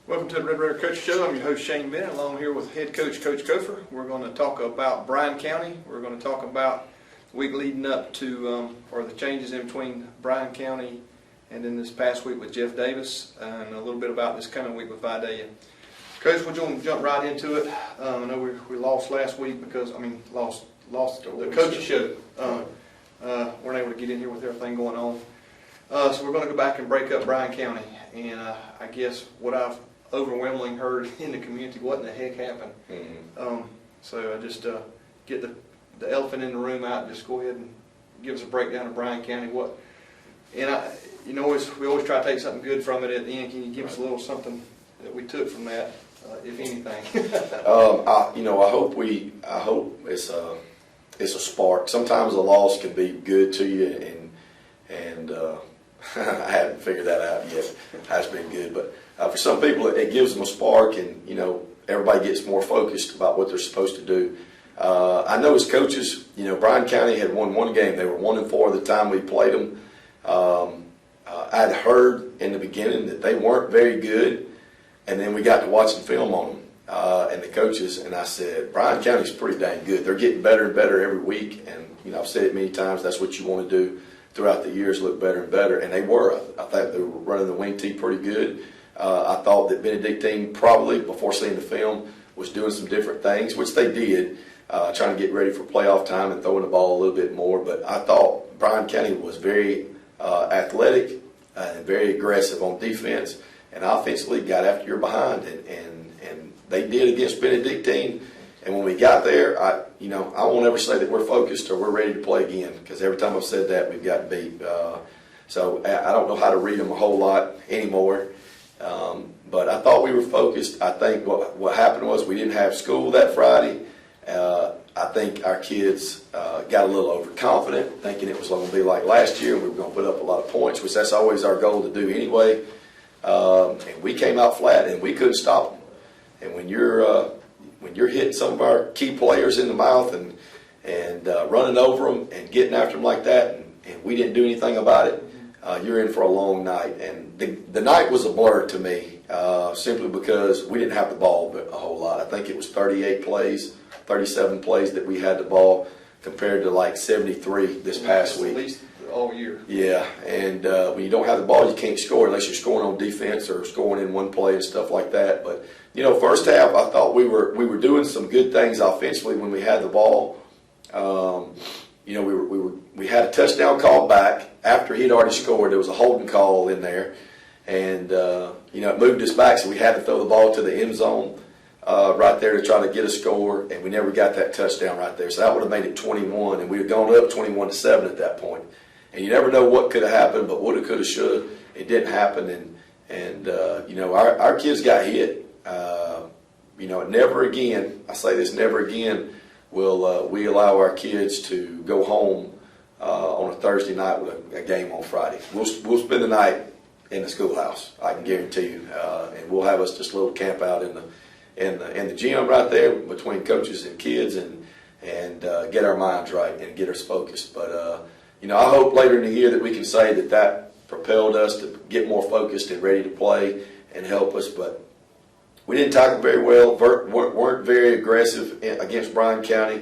Welcome to the Red Raider Coach Show. I'm your host Shane Bennett, along here with head coach Coach Cofer. We're going to talk about Bryan County. We're going to talk about the week leading up to, or the changes in between Bryan County and then this past week with Jeff Davis, and a little bit about this coming week with Vidalia. Coach, we're going to jump right into it. I know we lost last week because, lost the coaching show. Weren't able to get in here with everything going on. So we're going to go back and break up Bryan County. And I guess what I've overwhelmingly heard in the community, what in the heck happened? So I just get the elephant in the room out and just go ahead and give us a breakdown of Bryan County. We always try to take something good from it at the end. Can you give us a little something that we took from that, if anything? I hope it's a spark. Sometimes a loss can be good to you, and I haven't figured that out yet. It has been good, but for some people it gives them a spark, and everybody gets more focused about what they're supposed to do. I know as coaches, Bryan County had won one game. They were 1-4 the time we played them. I'd heard in the beginning that they weren't very good, and then we got to watching film on them and the coaches, and I said, Bryan County's pretty dang good. They're getting better and better every week, and I've said it many times. That's what you want to do throughout the years, look better and better, and they were. I thought they were running the wing tee pretty good. I thought that Benedictine probably, before seeing the film, was doing some different things, which they did, trying to get ready for playoff time and throwing the ball a little bit more. But I thought Bryan County was very athletic and very aggressive on defense, and offensively got after your behind, and they did against Benedictine. And when we got there, I won't ever say that we're focused or we're ready to play again, because every time I've said that, we've gotten beat. So I don't know how to read them a whole lot anymore. But I thought we were focused. I think what happened was we didn't have school that Friday. I think our kids got a little overconfident, thinking it was going to be like last year. We were going to put up a lot of points, which that's always our goal to do anyway. And we came out flat, and we couldn't stop them. And when you're hitting some of our key players in the mouth and running over them and getting after them like that, and we didn't do anything about it, you're in for a long night. And the night was a blur to me, simply because we didn't have the ball a whole lot. I think it was 37 plays that we had the ball, compared to like 73 this past week. At least all year. Yeah, and when you don't have the ball, you can't score unless you're scoring on defense or scoring in one play and stuff like that. But first half, I thought we were doing some good things offensively when we had the ball. We had a touchdown call back after he'd already scored. There was a holding call in there, and it moved us back, so we had to throw the ball to the end zone right there to try to get a score, and we never got that touchdown right there. So that would have made it 21, and we had gone up 21-7 at that point. And you never know what could have happened, but woulda, coulda, shoulda. It didn't happen, and our kids got hit. Never again, I say this, never again will we allow our kids to go home on a Thursday night with a game on Friday. We'll spend the night in the schoolhouse, I can guarantee you, and we'll have us just a little camp out in the gym right there between coaches and kids, and get our minds right and get us focused. But I hope later in the year that we can say that propelled us to get more focused and ready to play and help us. But we didn't tackle very well, weren't very aggressive against Bryan County,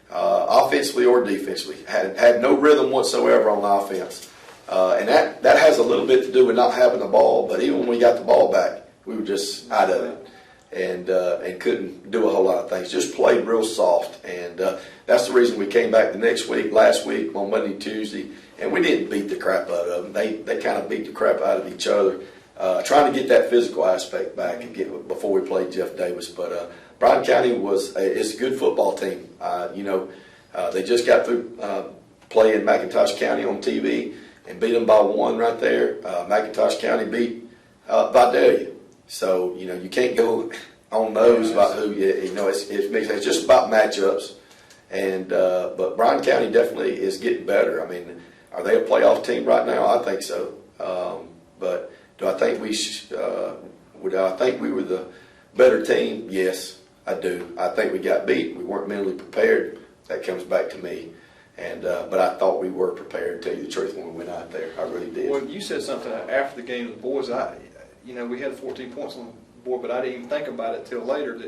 offensively or defensively. Had no rhythm whatsoever on offense. And that has a little bit to do with not having the ball, but even when we got the ball back, we were just out of it and couldn't do a whole lot of things. Just played real soft, and that's the reason we came back the next week, last week on Monday, Tuesday, and we didn't beat the crap out of them. They kind of beat the crap out of each other. Trying to get that physical aspect back and get before we played Jeff Davis. But Bryan County is a good football team. They just got through playing McIntosh County on TV and beat them by 1 right there. McIntosh County beat Vidalia. So you can't go on those about who it's just about matchups. And but Bryan County definitely is getting better. Are they a playoff team right now? I think so. But do I think we were the better team? Yes, I do. I think we got beat. We weren't mentally prepared. That comes back to me. But I thought we were prepared, to tell you the truth, when we went out there. I really did. Well, you said something after the game to the boys. We had 14 points on board, but I didn't even think about it till later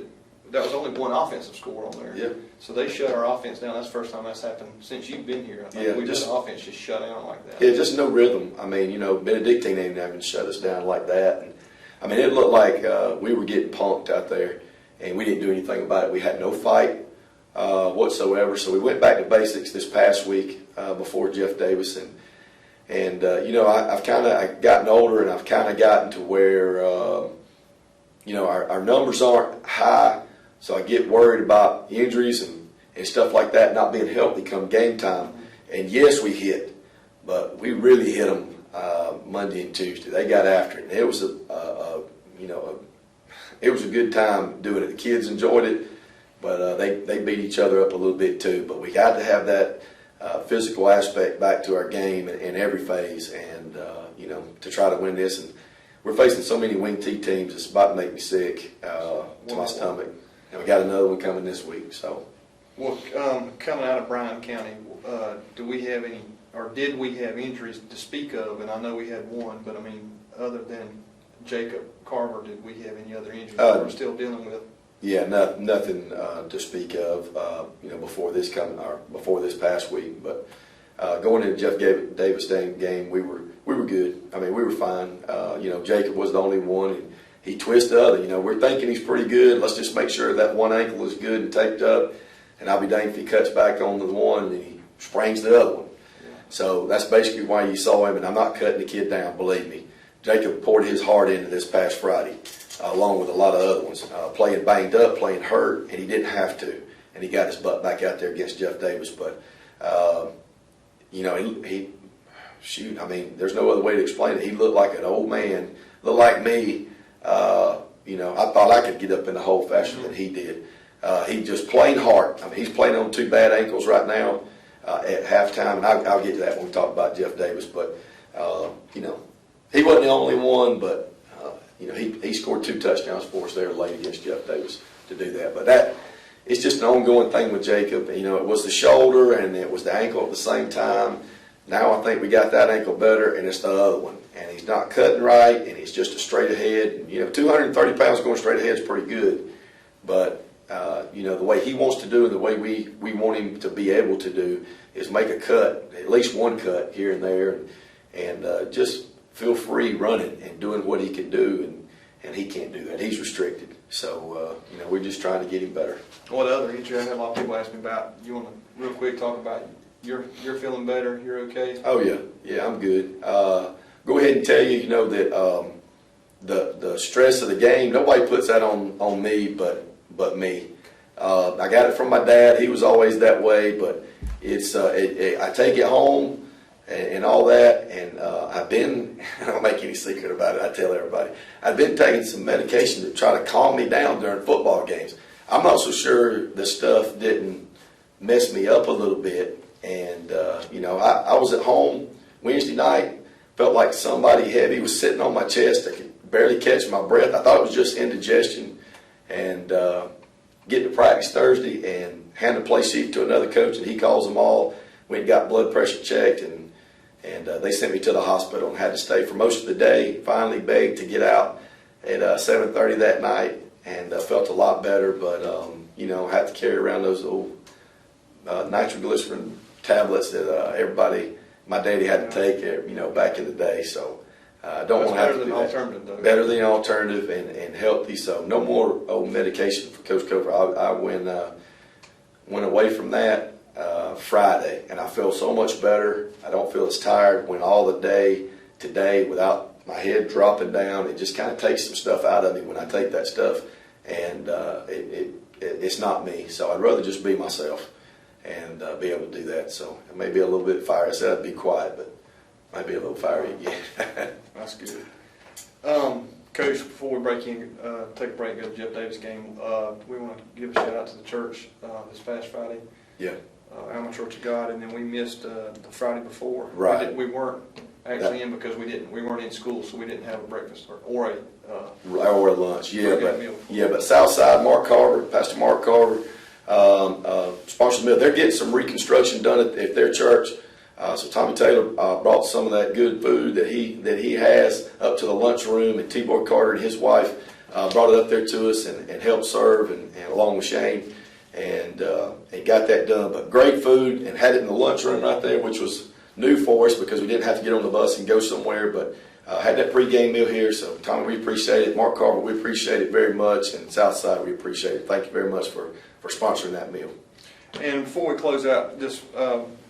that was only one offensive score on there. Yeah. So they shut our offense down. That's the first time that's happened since you've been here. I think Yeah, we've just- had the offense just shut down like that. Yeah, just no rhythm. I mean, you know, Benedictine ain't having shut us down like that. And I mean, it looked like we were getting punked out there, and we didn't do anything about it. We had no fight whatsoever. So we went back to basics this past week before Jeff Davis, and you know, I've kind of gotten older, and I've kind of gotten to where you know, our numbers aren't high, so I get worried about injuries and stuff like that not being healthy come game time. And yes, we hit, but we really hit them Monday and Tuesday. They got after it. And it was it was a good time doing it. The kids enjoyed it, but they beat each other up a little bit too. But we got to have that physical aspect back to our game in every phase, and you know, to try to win this. And we're facing so many wing T teams, it's about to make me sick to my stomach. And we got another one coming this week. So, Well, coming out of Bryan County, do we have any, or did we have injuries to speak of? And I know we had one, but I mean, other than Jacob Carver, did we have any other injuries that we're still dealing with? yeah, nothing to speak of. You know, before this past week, but going into Jeff Davis game, we were good. I mean, we were fine. You know, Jacob was the only one, and he twisted the other. You know, we're thinking he's pretty good. Let's just make sure that one ankle is good and taped up, and I'll be danged if he cuts back on the one and he sprains the other one. Yeah. So that's basically why you saw him, and I'm not cutting the kid down, believe me. Jacob poured his heart into this past Friday, along with a lot of other ones, playing banged up, playing hurt, and he didn't have to, and he got his butt back out there against Jeff Davis. But you know, he shoot, I mean, there's no other way to explain it. He looked like an old man, looked like me. You know, I thought I could get up in the hole faster than he did. He just playing hard. I mean, he's playing on two bad ankles right now at halftime, and I'll get to that when we talk about Jeff Davis. But you know, he wasn't the only one, but you know, he scored 2 touchdowns for us there late against Jeff Davis to do that. But it's just an ongoing thing with Jacob. You know, it was the shoulder and it was the ankle at the same time. Now I think we got that ankle better, and it's the other one. And he's not cutting right, and he's just a straight ahead. And, you know, 230 pounds going straight ahead is pretty good. But, you know, the way he wants to do and the way we want him to be able to do is make a cut, at least one cut here and there, and just feel free running and doing what he can do. And he can't do that. He's restricted. So, you know, we're just trying to get him better. What other injury? I had a lot of people ask me about. You want to real quick talk about you're feeling better? You're okay? Oh yeah, I'm good. Go ahead and tell you, you know, that the stress of the game, nobody puts that on me but me. I got it from my dad. He was always that way, but it's I take it home and all that, and I've been, I don't make any secret about it. I tell everybody, I've been taking some medication to try to calm me down during football games. I'm not so sure the stuff didn't mess me up a little bit. And, you know, I was at home Wednesday night, felt like somebody heavy was sitting on my chest. I could barely catch my breath. I thought it was just indigestion. And get to practice Thursday and hand the play sheet to another coach, and he calls them all. Went and got blood pressure checked, and they sent me to the hospital and had to stay for most of the day. Finally begged to get out at 7:30 that night, and felt a lot better. But, you know, had to carry around those old nitroglycerin tablets that everybody, my daddy had to take, you know, back in the day. So I don't want to have to do that. Better than alternative, though. Better than alternative and healthy. So no more old medication for Coach Cofer. I went away from that Friday, and I feel so much better. I don't feel as tired. Went all the day today without my head dropping down. It just kind of takes some stuff out of me when I take that stuff, and it's not me. So I'd rather just be myself and be able to do that. So it may be a little bit fiery. I said I'd be quiet, but might be a little fiery again. That's good. Coach, before we take a break, go to Jeff Davis game, we want to give a shout out to the church this past Friday. Yeah. Alma Church of God, and then we missed the Friday before. Right. We weren't actually in because we weren't in school, so we didn't have a breakfast or a lunch. Yeah, meal. But Southside, Pastor Mark Carver, sponsored the meal. They're getting some reconstruction done at their church. So Tommy Taylor brought some of that good food that he has up to the lunchroom, and T-Boy Carter and his wife brought it up there to us and helped serve and along with Shane and got that done. But great food, and had it in the lunchroom right there, which was new for us because we didn't have to get on the bus and go somewhere. But had that pregame meal here. So Tommy, we appreciate it. Mark Carver, we appreciate it very much. And Southside, we appreciate it. Thank you very much for sponsoring that meal. And before we close out this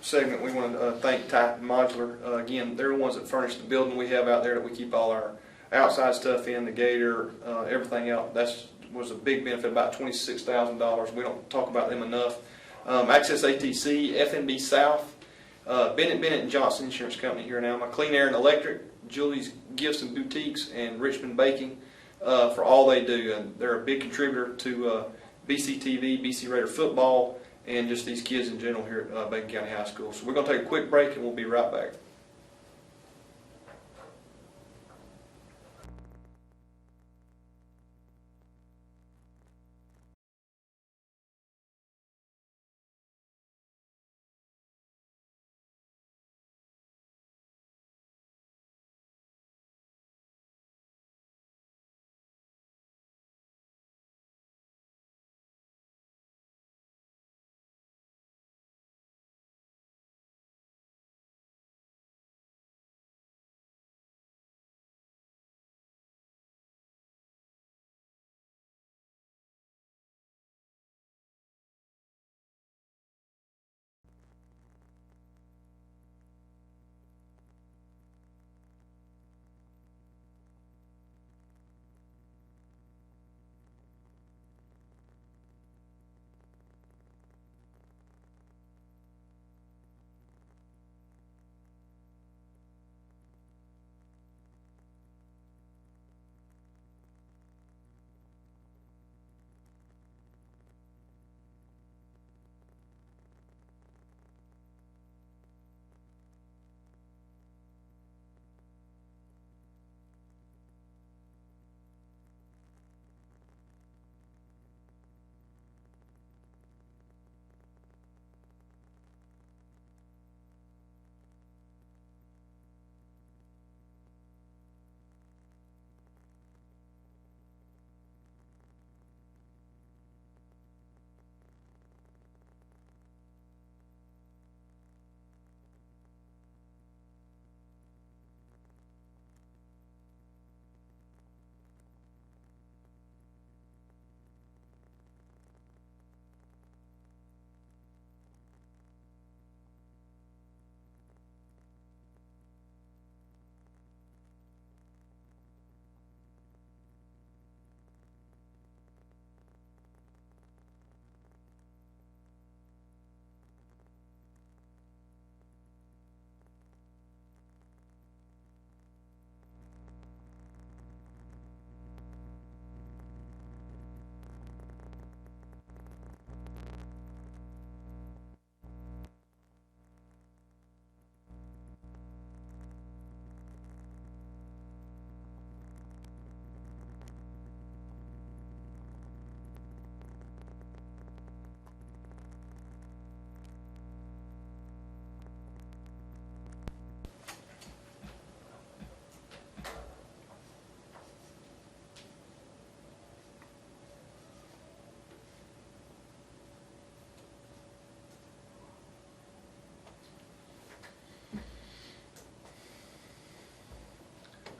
segment, we want to thank Titan Modular. Again, they're the ones that furnish the building we have out there that we keep all our outside stuff in, the gator, everything else. That was a big benefit, about $26,000. We don't talk about them enough. Access ATC, FNB South, Bennett & Johnson Insurance Company here now, my Clean Air and Electric, Julie's Gifts and Boutiques, and Richmond Baking for all they do. And they're a big contributor to BCTV, BC Raider football, and just these kids in general here at Bacon County High School. So we're going to take a quick break and we'll be right back.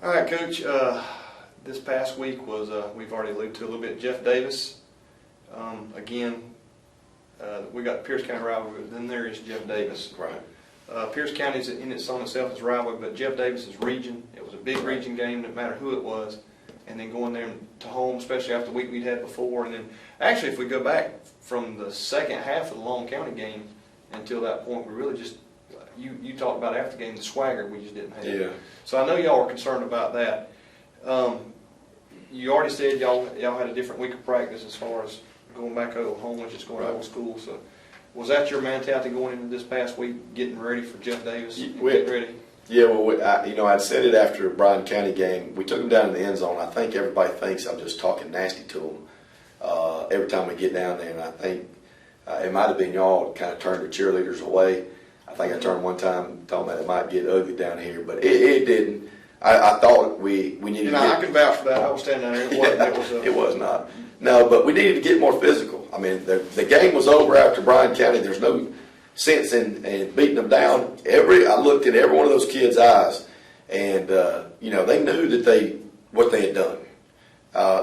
All right, Coach. This past week was, we've already alluded to a little bit, Jeff Davis. Again, we got Pierce County rivalry, but then there is Jeff Davis. Right. Pierce County is in its own itself is rivalry, but Jeff Davis is region. It was a big region game, no matter who it was. And then going there to home, especially after the week we'd had before. And then, actually, if we go back from the second half of the Long County game until that point, we really just, you talked about after the game, the swagger we just didn't have. Yeah. So I know y'all are concerned about that. You already said y'all had a different week of practice as far as going back home, which is going to old school. So was that your mentality going into this past week, getting ready for Jeff Davis? Getting ready? Yeah, well, I'd said it after the Bryan County game. We took them down in the end zone. I think everybody thinks I'm just talking nasty to them every time we get down there, and I think it might have been y'all kind of turned the cheerleaders away. I think I turned one time, talking about it might get ugly down here, but it didn't. I thought we needed And to I get. can vouch for that. I was standing there. It was. It was not. No, but we needed to get more physical. I mean, the game was over after Bryan County. There's no sense in beating them down. I looked in every one of those kids' eyes, and they knew what they had done.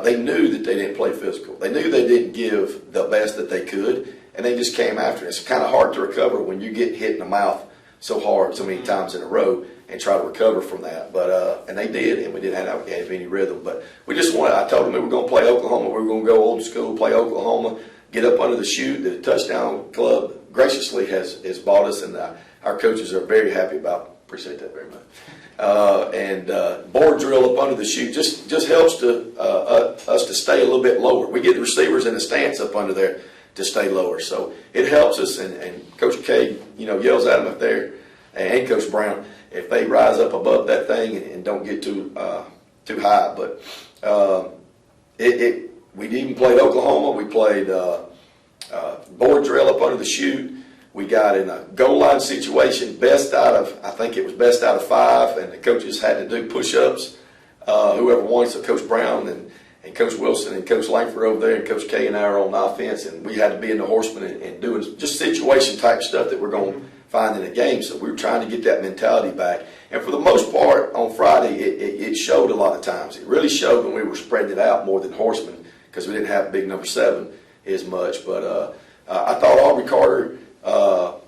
They knew that they didn't play physical. They knew they didn't give the best that they could, and they just came after it. It's kind of hard to recover when you get hit in the mouth so hard so many times in a row and try to recover from that. But and they did, and we didn't have any rhythm. But we just wanted. I told them we were going to play Oklahoma. We were going to go old school, play Oklahoma, get up under the chute. The touchdown club graciously has bought us, and our coaches are very happy about. Appreciate that very much. And board drill up under the chute just helps us to stay a little bit lower. We get the receivers in the stance up under there to stay lower, so it helps us. And Coach K, yells at them up there, and Coach Brown, if they rise up above that thing and don't get too high. But we even played Oklahoma. We played board drill up under the chute. We got in a goal line situation, I think it was best out of 5, and the coaches had to do push-ups. Whoever won, so Coach Brown and Coach Wilson and Coach Langford over there, and Coach K and I are on offense, and we had to be in the horsemen and doing just situation type stuff that we're going to find in a game. So we were trying to get that mentality back. And for the most part, on Friday, it showed a lot of times. It really showed when we were spreading it out more than horsemen, because we didn't have big number 7 as much. But I thought Aubrey Carter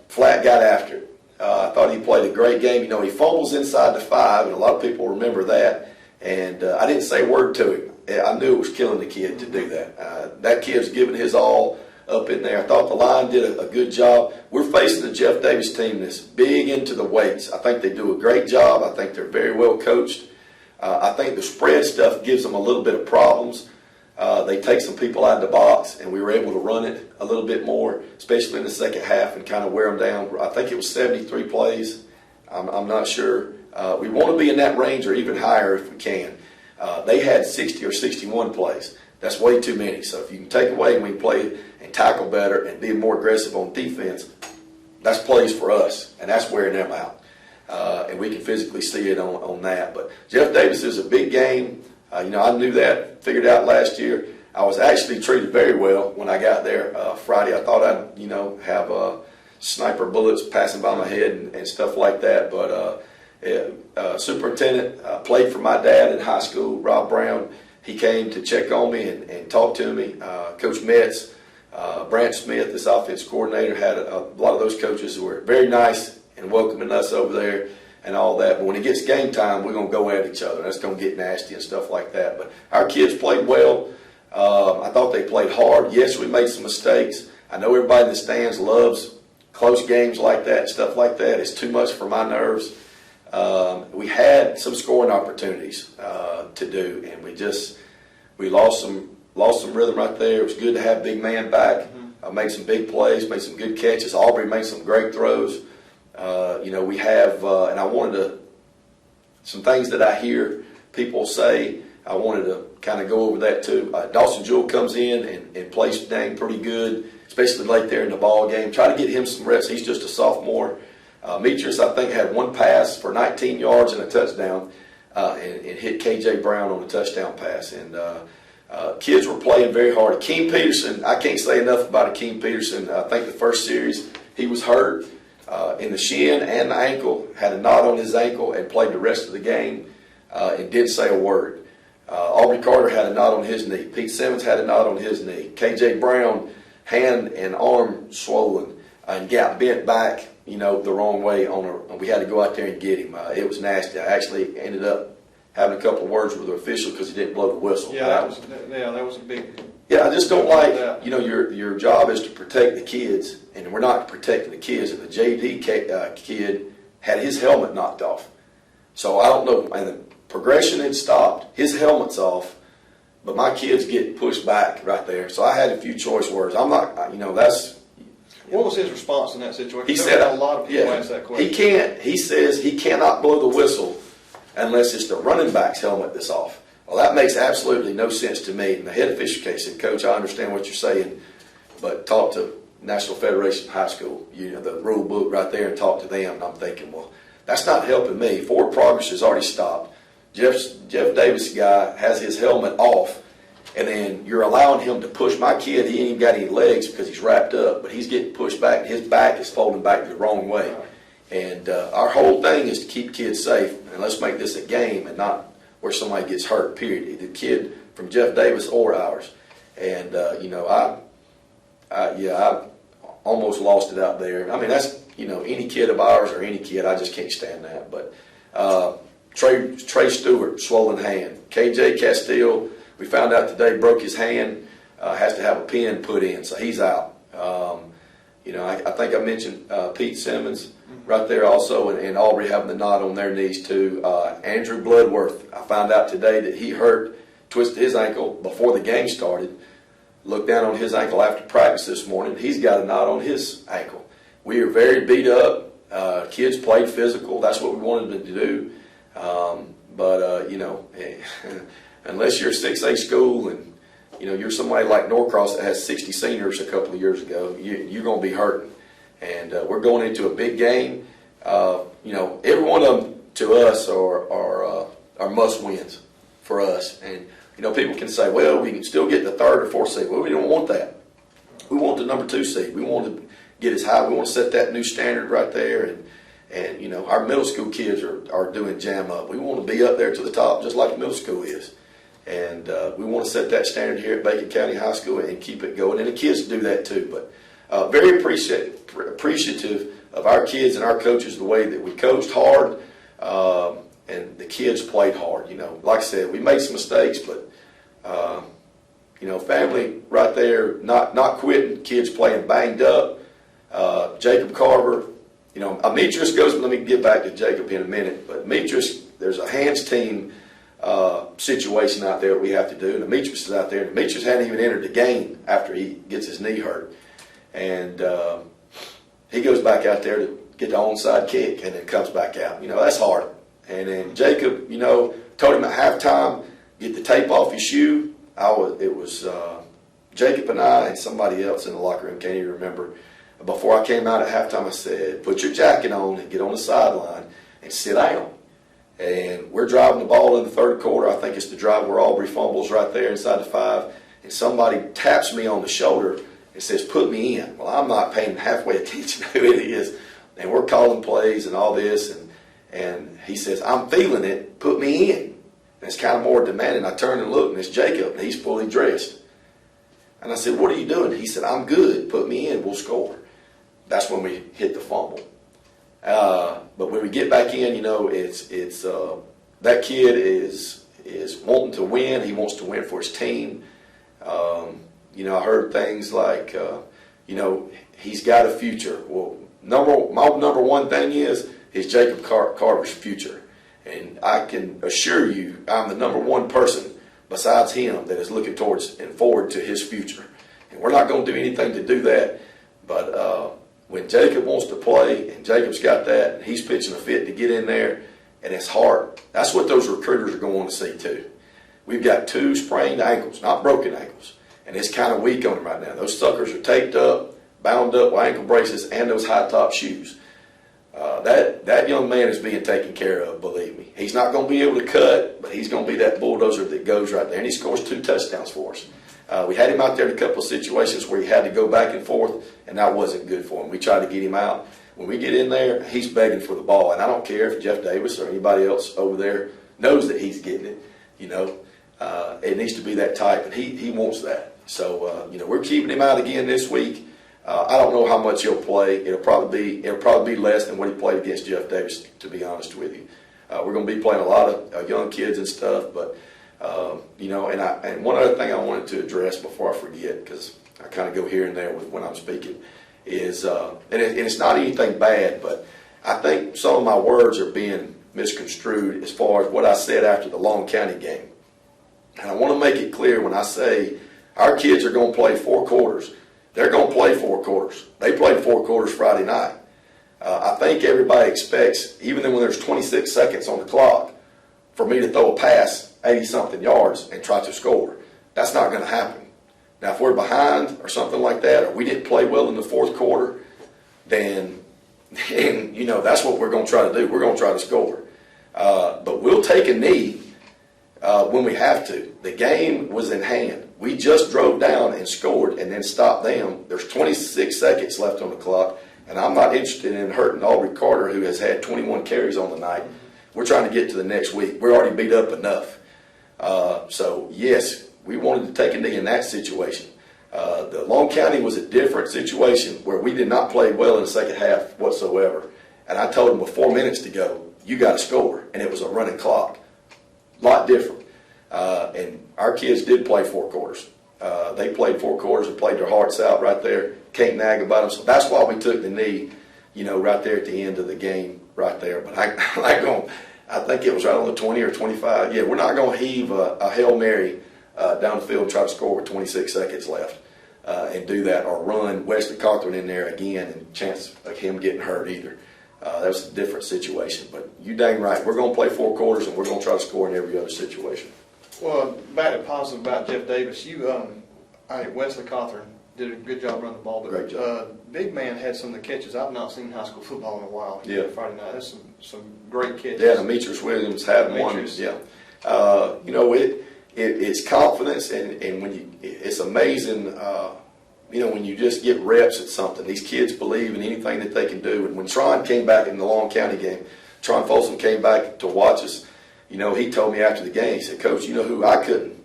flat got after it. I thought he played a great game. He fumbles inside the 5, and a lot of people remember that. And I didn't say a word to him. I knew it was killing the kid to do that. That kid's giving his all up in there. I thought the line did a good job. We're facing a Jeff Davis team that's big into the weights. I think they do a great job. I think they're very well coached. I think the spread stuff gives them a little bit of problems. They take some people out of the box, and we were able to run it a little bit more, especially in the second half, and kind of wear them down. I think it was 73 plays. I'm not sure. We want to be in that range or even higher if we can. They had 60 or 61 plays. That's way too many. So if you can take away and we play and tackle better and be more aggressive on defense, that's plays for us, and that's wearing them out. And we can physically see it on that. But Jeff Davis is a big game. I knew that, figured out last year. I was actually treated very well when I got there Friday. I thought I'd, have sniper bullets passing by my head and stuff like that. But superintendent played for my dad in high school, Rob Brown. He came to check on me and talk to me. Coach Metz, Branch Smith, this offense coordinator, had a lot of those coaches who were very nice and welcoming us over there and all that. But when it gets game time, we're going to go at each other. That's going to get nasty and stuff like that. But our kids played well. I thought they played hard. Yes, we made some mistakes. I know everybody in the stands loves close games like that and stuff like that. It's too much for my nerves. We had some scoring opportunities to do, and we lost some rhythm right there. It was good to have big man back. Made some big plays, made some good catches. Aubrey made some great throws. We have, and I wanted to, some things that I hear people say, I wanted to kind of go over that too. Dawson Jewell comes in and plays dang pretty good, especially late there in the ball game. Try to get him some reps. He's just a sophomore. Metris, I think, had one pass for 19 yards and a touchdown, and hit KJ Brown on a touchdown pass. And kids were playing very hard. Akeem Peterson, I can't say enough about Akeem Peterson. I think the first series he was hurt in the shin and the ankle, had a knot on his ankle, and played the rest of the game and didn't say a word. Aubrey Carter had a knot on his knee. Pete Simmons had a knot on his knee. KJ Brown, hand and arm swollen, and got bent back, the wrong way we had to go out there and get him. It was nasty. I actually ended up having a couple of words with the official because he didn't blow the whistle. Yeah, that was a big. Yeah, I just don't like, your job is to protect the kids, and we're not protecting the kids. And the JD kid had his helmet knocked off. So I don't know, and the progression had stopped. His helmet's off, but my kids get pushed back right there. So I had a few choice words. I'm not, that's. What was his response in that situation? He said, a lot of people asked that question. He says he cannot blow the whistle unless it's the running back's helmet that's off. Well, that makes absolutely no sense to me. And the head official case said, Coach, I understand what you're saying, but talk to National Federation High School, the rule book right there, and talk to them. And I'm thinking, well, that's not helping me. Forward progress has already stopped. Jeff Davis guy has his helmet off, and then you're allowing him to push my kid. He ain't even got any legs because he's wrapped up, but he's getting pushed back, and his back is folding back the wrong way. And our whole thing is to keep kids safe, and let's make this a game and not where somebody gets hurt, period. Either kid from Jeff Davis or ours. And, you know, I almost lost it out there. I mean, that's, you know, any kid of ours or any kid, I just can't stand that. But Trey Stewart, swollen hand. KJ Castile, we found out today, broke his hand, has to have a pin put in, so he's out. You know, I think I mentioned Pete Simmons right there also, and Aubrey having the knot on their knees too. Andrew Bloodworth, I found out today that he twisted his ankle before the game started. Looked down on his ankle after practice this morning. He's got a knot on his ankle. We are very beat up. Kids played physical. That's what we wanted them to do. But you know, unless you're a 6A school and you know you're somebody like Norcross that has 60 seniors a couple of years ago, you're going to be hurting. And we're going into a big game. You know, every one of them to us are must wins for us. And you know, people can say, well, we can still get the 3rd or 4th seed. Well, we don't want that. We want the number 2 seed. We want to get as high. We want to set that new standard right there. And you know, our middle school kids are doing jam up. We want to be up there to the top just like middle school is. And we want to set that standard here at Bacon County High School and keep it going. And the kids do that too. But very appreciative of our kids and our coaches, the way that we coached hard. And the kids played hard. You know, like I said, we made some mistakes, but you know, family right there, not quitting. Kids playing banged up. Jacob Carver, you know, Demetrius goes. Let me get back to Jacob in a minute. But Demetrius, there's a hands team situation out there we have to do. And Demetrius is out there. Demetrius hadn't even entered the game after he gets his knee hurt, and he goes back out there to get the onside kick, and then comes back out. You know, that's hard. And then Jacob, you know, told him at halftime, get the tape off your shoe. It was Jacob and I and somebody else in the locker room, can't even remember. Before I came out at halftime, I said, put your jacket on and get on the sideline and sit down. And we're driving the ball in the 3rd quarter. I think it's the drive where Aubrey fumbles right there inside the 5. And somebody taps me on the shoulder and says, put me in. Well, I'm not paying halfway attention to who it is. And we're calling plays and all this. And he says, I'm feeling it, put me in. And it's kind of more demanding. I turn and look, and it's Jacob, and he's fully dressed. And I said, what are you doing? He said, I'm good, put me in, we'll score. That's when we hit the fumble. But when we get back in, you know, it's that kid is wanting to win. He wants to win for his team. You know, I heard things like, you know, he's got a future. Well, my number one thing is Jacob Carver's future. And I can assure you I'm the number one person besides him that is looking towards and forward to his future. And we're not going to do anything to do that. But when Jacob wants to play and Jacob's got that, and he's pitching a fit to get in there, and it's hard. That's what those recruiters are going to want to see too. We've got 2 sprained ankles, not broken ankles. And it's kind of weak on him right now. Those suckers are taped up, bound up with ankle braces and those high-top shoes. That young man is being taken care of, believe me. He's not going to be able to cut, but he's going to be that bulldozer that goes right there. And he scores 2 touchdowns for us. We had him out there in a couple of situations where he had to go back and forth, and that wasn't good for him. We tried to get him out. When we get in there, he's begging for the ball. And I don't care if Jeff Davis or anybody else over there knows that he's getting it. You know, it needs to be that type, and he wants that. So, you know, we're keeping him out again this week. I don't know how much he'll play. It'll probably be less than what he played against Jeff Davis, to be honest with you. We're going to be playing a lot of young kids and stuff, but you know, and one other thing I wanted to address before I forget, because I kind of go here and there with when I'm speaking, is and it's not anything bad, but I think some of my words are being misconstrued as far as what I said after the Long County game. And I want to make it clear when I say our kids are going to play 4 quarters. They're going to play 4 quarters. They played 4 quarters Friday night. I think everybody expects, even when there's 26 seconds on the clock, for me to throw a pass 80-something yards and try to score. That's not going to happen. Now, if we're behind or something like that, or we didn't play well in the 4th quarter, then you know, that's what we're going to try to do. We're going to try to score. But we'll take a knee when we have to. The game was in hand. We just drove down and scored and then stopped them. There's 26 seconds left on the clock, and I'm not interested in hurting Aubrey Carter, who has had 21 carries on the night. We're trying to get to the next week. We're already beat up enough. So, yes, we wanted to take a knee in that situation. The Long County was a different situation where we did not play well in the second half whatsoever. And I told them with 4 minutes to go, you got to score. And it was a running clock. A lot different. And our kids did play 4 quarters. They played 4 quarters and played their hearts out right there. Can't nag about them. So that's why we took the knee, right there at the end of the game right there. But I think it was right on the 20 or 25. Yeah, we're not going to heave a Hail Mary down the field and try to score with 26 seconds left and do that, or run Wesley Cochran in there again and chance of him getting hurt either. That was a different situation. But you dang right. We're going to play 4 quarters and we're going to try to score in every other situation. Well, back to positive about Jeff Davis. Wesley Cothran did a good job running the ball. But, great job. Big man had some of the catches. I've not seen high school football in a while. Yeah. Friday night. That's some great catches. Yeah, Demetrius Williams had one. Yeah. It's confidence, and when it's amazing, when you just get reps at something. These kids believe in anything that they can do. And when Tron came back in the Long County game, Tron Folsom came back to watch us. He told me after the game, he said, Coach, who I couldn't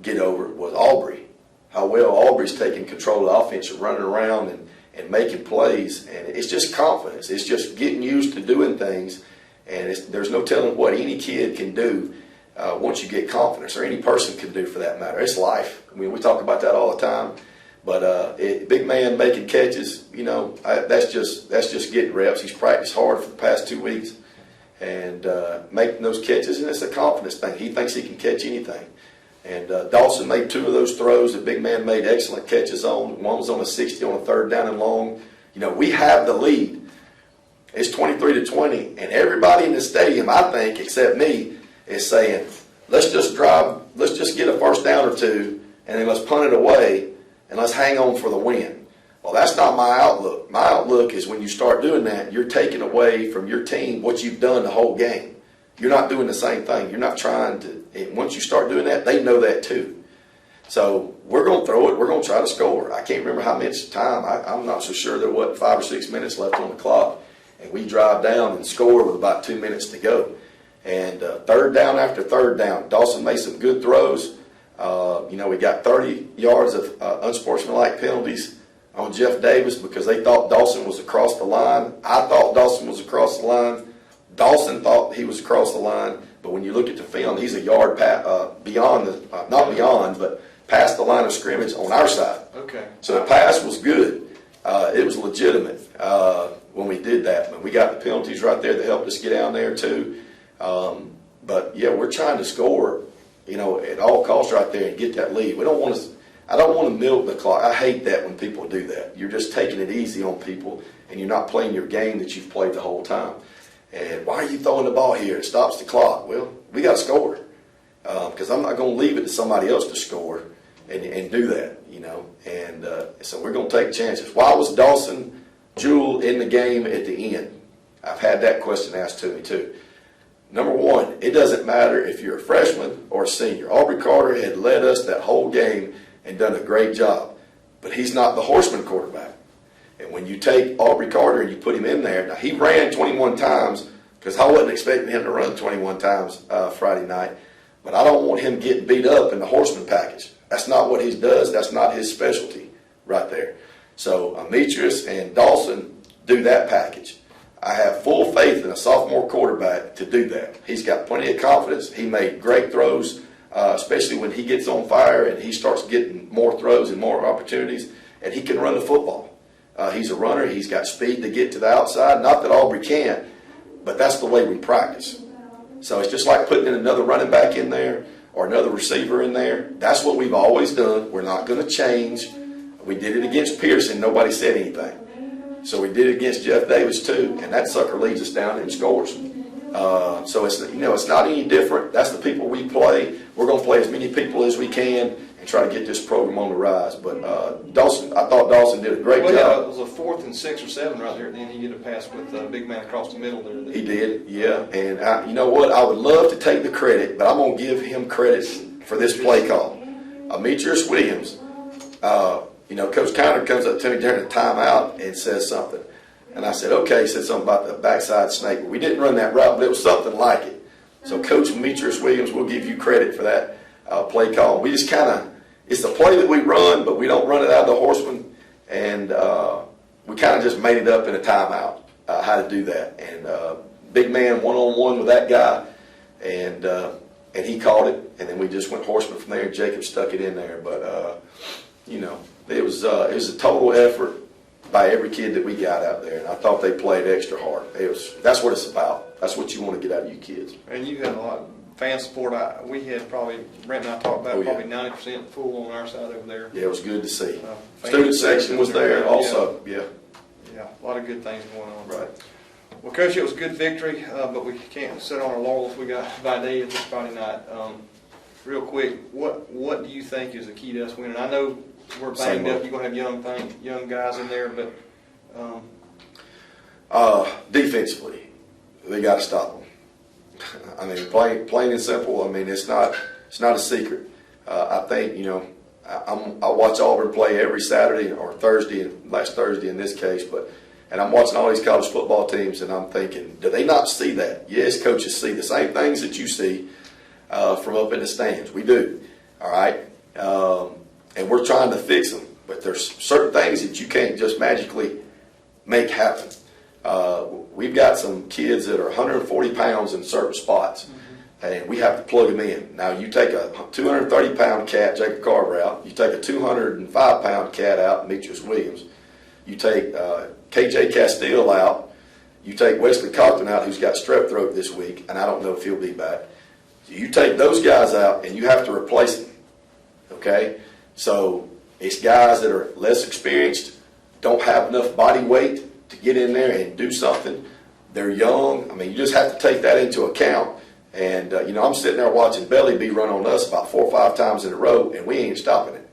get over was Aubrey. How well Aubrey's taking control of the offense and running around and making plays. And it's just confidence. It's just getting used to doing things. And there's no telling what any kid can do once you get confidence, or any person can do for that matter. It's life. I mean, we talk about that all the time. But big man making catches, that's just getting reps. He's practiced hard for the past 2 weeks and making those catches, and it's a confidence thing. He thinks he can catch anything. And Dawson made 2 of those throws that big man made excellent catches on. One was on a 60 on a 3rd down and long. We have the lead. It's 23-20, and everybody in the stadium, I think, except me, is saying, let's just drive, let's just get a 1st down or 2, and then let's punt it away, and let's hang on for the win. Well, that's not my outlook. My outlook is when you start doing that, you're taking away from your team what you've done the whole game. You're not doing the same thing. You're not trying to. And once you start doing that, they know that too. So we're going to throw it. We're going to try to score. I can't remember how much time. I'm not so sure there was 5 or 6 minutes left on the clock. And we drive down and score with about 2 minutes to go. And 3rd down after 3rd down, Dawson made some good throws. We got 30 yards of unsportsmanlike penalties on Jeff Davis because they thought Dawson was across the line. I thought Dawson was across the line. Dawson thought he was across the line. But when you look at the film, he's a yard beyond, not beyond, but past the line of scrimmage on our side. Okay. So the pass was good. It was legitimate when we did that. But we got the penalties right there that helped us get down there too. But yeah, we're trying to score, at all costs right there and get that lead. I don't want to milk the clock. I hate that when people do that. You're just taking it easy on people and you're not playing your game that you've played the whole time. And why are you throwing the ball here? It stops the clock. Well, we got to score because I'm not going to leave it to somebody else to score and do that, And so we're going to take chances. Why was Dawson Jewell in the game at the end? I've had that question asked to me too. Number one, it doesn't matter if you're a freshman or a senior. Aubrey Carter had led us that whole game and done a great job. But he's not the horseman quarterback. And when you take Aubrey Carter and you put him in there, now he ran 21 times because I wasn't expecting him to run 21 times Friday night. But I don't want him getting beat up in the horseman package. That's not what he does. That's not his specialty right there. So Demetrius and Dawson do that package. I have full faith in a sophomore quarterback to do that. He's got plenty of confidence. He made great throws, especially when he gets on fire and he starts getting more throws and more opportunities, and he can run the football. He's a runner. He's got speed to get to the outside. Not that Aubrey can't, but that's the way we practice. So it's just like putting in another running back in there or another receiver in there. That's what we've always done. We're not going to change. We did it against Pearson. Nobody said anything. So we did it against Jeff Davis too, and that sucker leads us down and scores. So it's not any different. That's the people we play. We're going to play as many people as we can and try to get this program on the rise. But I thought Dawson did a great Well, job. yeah, it was a 4th and 6 or 7 right there, and then he get a pass with a big man across the middle there. He did, yeah. And you know what? I would love to take the credit, but I'm going to give him credit for this play call. Demetrius Williams, Coach Conner comes up to me during the timeout and says something. And I said, okay, he said something about the backside snake. We didn't run that route, but it was something like it. So Coach Demetrius Williams, we'll give you credit for that play call. We just it's the play that we run, but we don't run it out of the horseman. And we kind of just made it up in a timeout how to do that. And big man one-on-one with that guy. And he caught it. And then we just went horseman from there. And Jacob stuck it in there. But, it was a total effort by every kid that we got out there, and I thought they played extra hard. That's what it's about. That's what you want to get out of you kids. And you had a lot of fan support. We had probably, Brent and I talked about probably 90% full on our side over there. Yeah, it was good to see. Student section was there also. Yeah, a lot of good things going on. Right. Well, Coach, it was a good victory, but we can't sit on our laurels. We got Vidalia this Friday night. Real quick, what do you think is the key to us winning? I know we're banged up. You're going to have young guys in there, but defensively, they got to stop them. I mean, plain and simple. I mean, it's not a secret. I think I watch Auburn play every Saturday or Thursday, last Thursday in this case, and I'm watching all these college football teams, and I'm thinking, do they not see that? Yes, coaches see the same things that you see from up in the stands. We do. All right. And we're trying to fix them, but there's certain things that you can't just magically make happen. We've got some kids that are 140 pounds in certain spots, and we have to plug them in. Now, you take a 230-pound cat, Jacob Carver, out. You take a 205-pound cat out, Demetrius Williams. You take KJ Castile out. You take Wesley Cochran out, who's got strep throat this week, and I don't know if he'll be back. So you take those guys out, and you have to replace them, okay? So it's guys that are less experienced, don't have enough body weight to get in there and do something. They're young. I mean, you just have to take that into account. And, I'm sitting there watching Belly B run on us about 4 or 5 times in a row, and we ain't stopping it.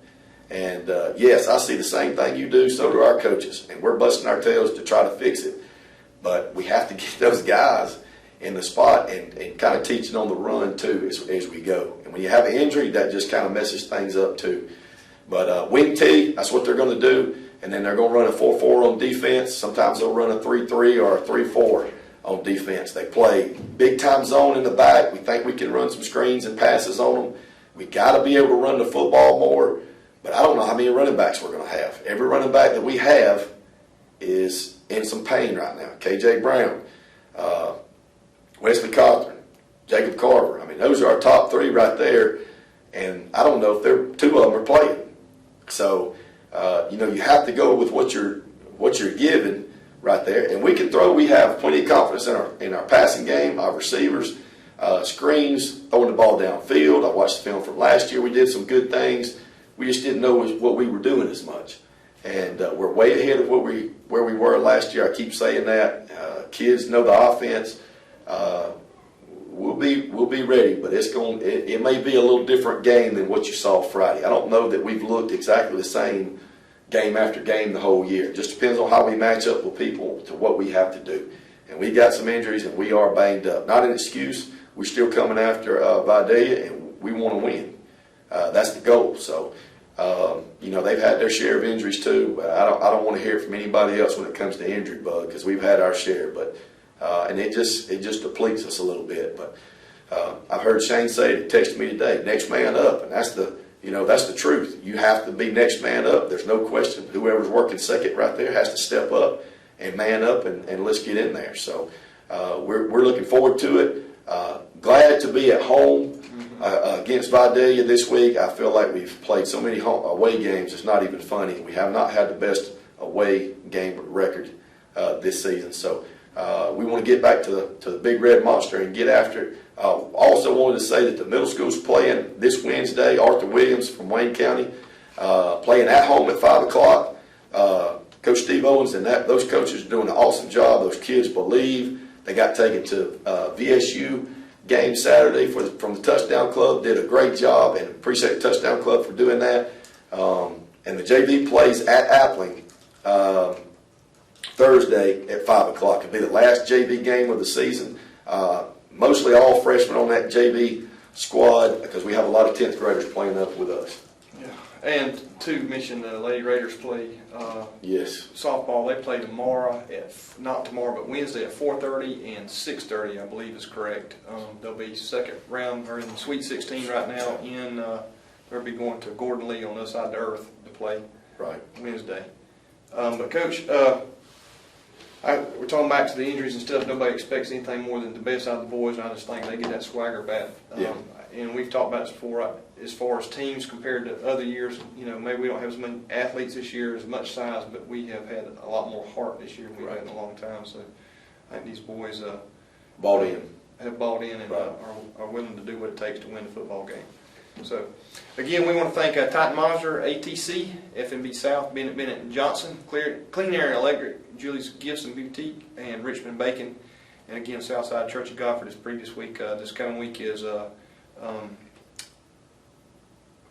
And, yes, I see the same thing you do, so do our coaches. And we're busting our tails to try to fix it. But we have to get those guys in the spot and kind of teaching on the run, too, as we go. And when you have an injury, that just kind of messes things up, too. But wing T, that's what they're going to do. And then they're going to run a 4-4 on defense. Sometimes they'll run a 3-3 or a 3-4 on defense. They play big-time zone in the back. We think we can run some screens and passes on them. We got to be able to run the football more. But I don't know how many running backs we're going to have. Every running back that we have is in some pain right now. KJ Brown, Wesley Cochran, Jacob Carver. I mean, those are our top 3 right there. And I don't know if 2 of them are playing. So, you have to go with what you're given right there. And we can throw. We have plenty of confidence in our passing game, our receivers, screens, throwing the ball downfield. I watched the film from last year. We did some good things. We just didn't know what we were doing as much. And we're way ahead of where we were last year. I keep saying that. Kids know the offense. We'll be ready, but it may be a little different game than what you saw Friday. I don't know that we've looked exactly the same game after game the whole year. It just depends on how we match up with people to what we have to do. And we got some injuries and we are banged up. Not an excuse. We're still coming after Vidalia, and we want to win. That's the goal. So, they've had their share of injuries too. But I don't want to hear from anybody else when it comes to injury bug, because we've had our share. But and it just depletes us a little bit. But I've heard Shane say, he texted me today, next man up, and that's the truth. You have to be next man up. There's no question. Whoever's working second right there has to step up and man up, and let's get in there. So we're looking forward to it. Glad to be at home against Vidalia this week. I feel like we've played so many away games, it's not even funny. We have not had the best away game record this season. So we want to get back to the Big Red Monster and get after it. Also wanted to say that the middle school's playing this Wednesday. Arthur Williams from Wayne County playing at home at 5 o'clock. Coach Steve Owens and those coaches are doing an awesome job. Those kids believe. They got taken to VSU game Saturday from the Touchdown Club. Did a great job, and appreciate the Touchdown Club for doing that. And the JV plays at Appling Thursday at 5 o'clock. It'll be the last JV game of the season. Mostly all freshmen on that JV squad because we have a lot of 10th graders playing up with us. Yeah. And to mention the Lady Raiders play Yes. softball. They play tomorrow not tomorrow, but Wednesday at 4:30 and 6:30, I believe is correct. They'll be second round, or in the Sweet 16 right now. They'll be going to Gordon Lee on the other side of the earth to play Right. Wednesday. But Coach, we're talking back to the injuries and stuff. Nobody expects anything more than the best out of the boys, and I just think they get that swagger back. Yeah. And we've talked about this before, as far as teams compared to other years. Maybe we don't have as many athletes this year, as much size, but we have had a lot more heart this year than we've had in a long time. So I think these boys Bought in. have bought in and Right. are willing to do what it takes to win the football game. So, again, we want to thank Titan Monitor, ATC, FMB South, Bennett & Johnson, Clean Air and Electric, Julie's Gibson Boutique, and Richmond Bacon. And again, Southside Church of God for this previous week. This coming week is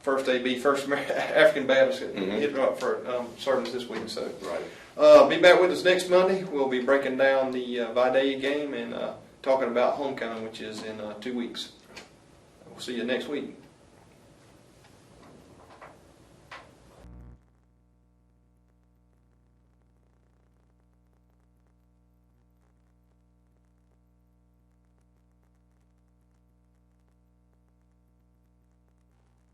First African Baptist hitting up for service this week. So, Right. be back with us next Monday. We'll be breaking down the Vidalia game and talking about homecoming, which is in 2 weeks. We'll see you next week.